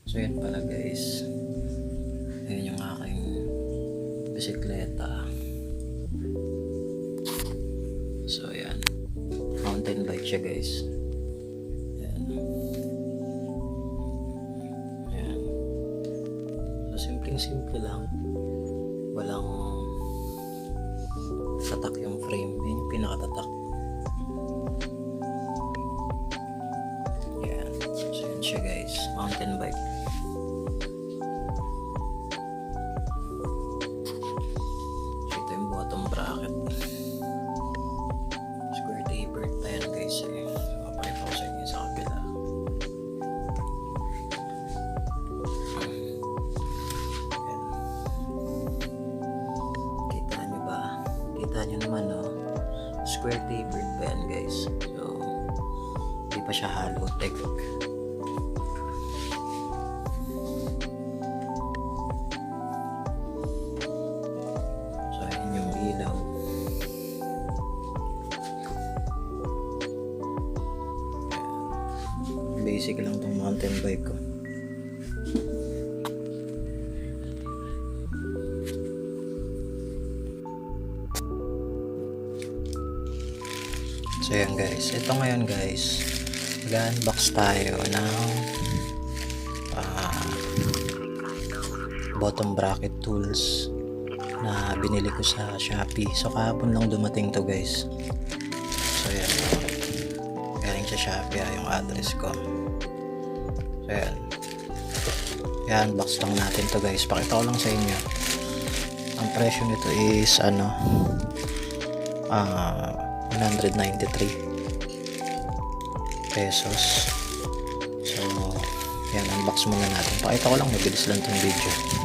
So yan pala guys, ayun yung aking bisikleta. So yan, mountain bike siya guys. Yan. Yan. So simple lang, walang tatak yung frame, yun yung pinakatatak. Yan, so yan siya guys, mountain bike. Bottom bracket, square tapered na yan guys eh. Papakita ko sa inyo sa kabila. Yan. Kita nyo ba? Kita nyo naman no? Square tapered pa yan guys, so hindi pa siya hollow tech. Basic lang tong mountain bike ko. So yan guys, ito ngayon guys, mag-unbox tayo ng bottom bracket tools na binili ko sa Shopee. So kahapon lang dumating to guys. So yan, galing sa Shopee yung address ko. So yan, i-unbox lang natin to guys. Pakita ko lang sa inyo, ang presyo nito is 193 pesos. So yan, unbox muna natin. Pakita ko lang, mabilis lang tong video.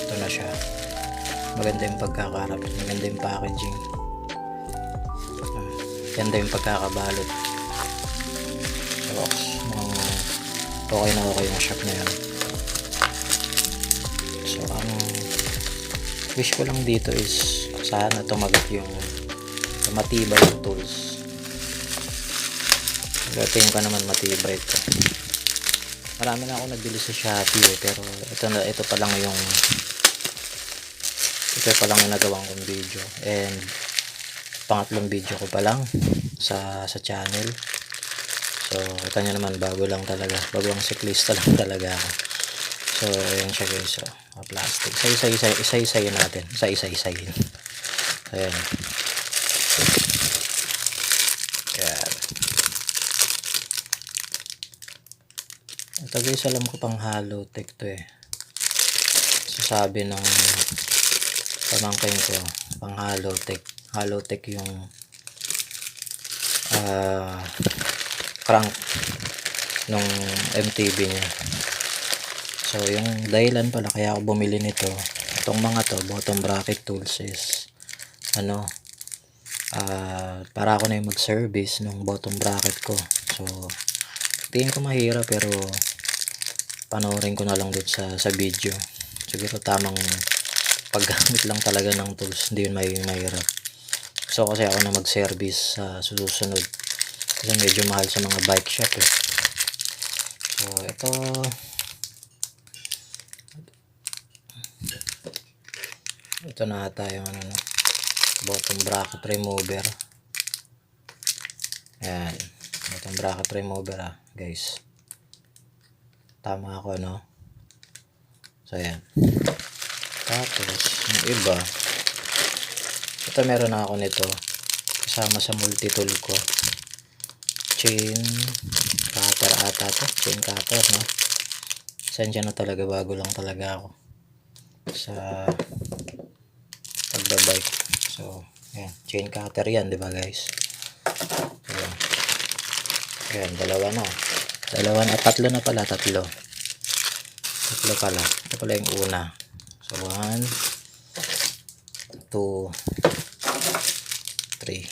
Ito na siya. Maganda yung pagkakarapit, maganda yung packaging, maganda yung pagkakabalot. So, okay yung shop na yan. So ang wish ko lang dito is sana tumagat yung matibay yung tools. Tingin ko naman matibay ito. Marami na ako nagbili sa Shopee pero ito pa lang yung nagawang kong video, and pangatlong video ko pa lang sa channel. So kita nyo naman, bago lang talaga, bagong siklista lang talaga ako. So ayan siya guys, so plastic, isa-isayin natin, isa-isayin. Ayan, ayan. Ito guys, alam ko pang hollow tech to eh. Sasabi ng pamangkin ko, pang hollow tech yung crank nung MTB niya. So yung dahilan pala kaya ako bumili nito, itong mga to bottom bracket tools is para ako na yung mag-service ng bottom bracket ko. So tingin ko mahirap, pero panoorin ko na lang dun sa video. Siguro tamang paggamit lang talaga ng tools, hindi yun mahirap. So kasi ako na mag-service sa susunod, kasi medyo mahal sa mga bike shop eh. So ito na ata yung bottom bracket remover. Ayan, bottom bracket remover guys. Tama ako no? So ayan. Tapos yung iba, ito meron na ako nito kasama sa multi-tool ko. Chain cutter ata to, chain cutter no? Sensya na talaga, bago lang talaga ako sa pagbabike. So ayan, chain cutter yan, diba guys? Ayan, ayan, dalawa na tatlo na pala, tatlo pala, ito pala yung una. So 1 2 3.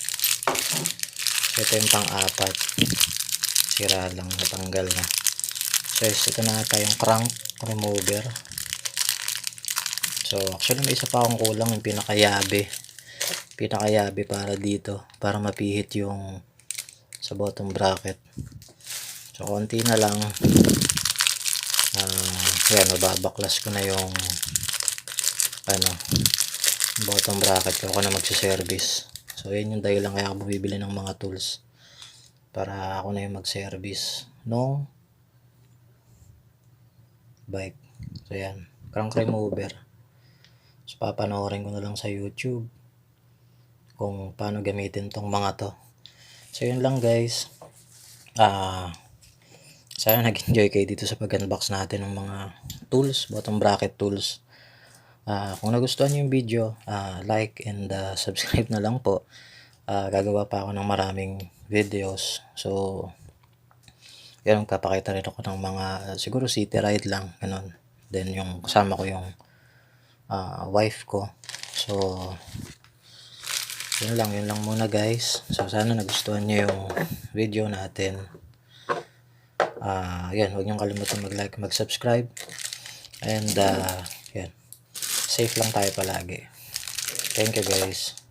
Ito yung pang-apat, sira lang, natanggal na. So ito na ata yung crank remover. So actually may isa pa akong kulang, yung pinakayabe para dito, para mapihit yung sa bottom bracket. So konti na lang. Yan, mababaklas ko na yung bottom bracket ko na magsiservice. So yun yung dahilan kaya ako bumibili ng mga tools, para ako na yung mag-service no bike. So yan, crank remover. So papanoorin ko na lang sa YouTube kung paano gamitin tong mga to. So yun lang guys. Sana nag-enjoy kayo dito sa pag-unbox natin ng mga tools, bottom bracket tools. Kung nagustuhan niyo yung video, like and subscribe na lang po. Gagawa pa ako ng maraming videos. So yan, papakita rin ako ng mga siguro city ride lang, ganun. Then yung kasama ko yung wife ko. So yun lang muna guys. So sana nagustuhan niyo yung video natin. Yan, huwag niyong kalimutan mag-like, mag-subscribe. And yan, safe lang tayo palagi. Thank you guys.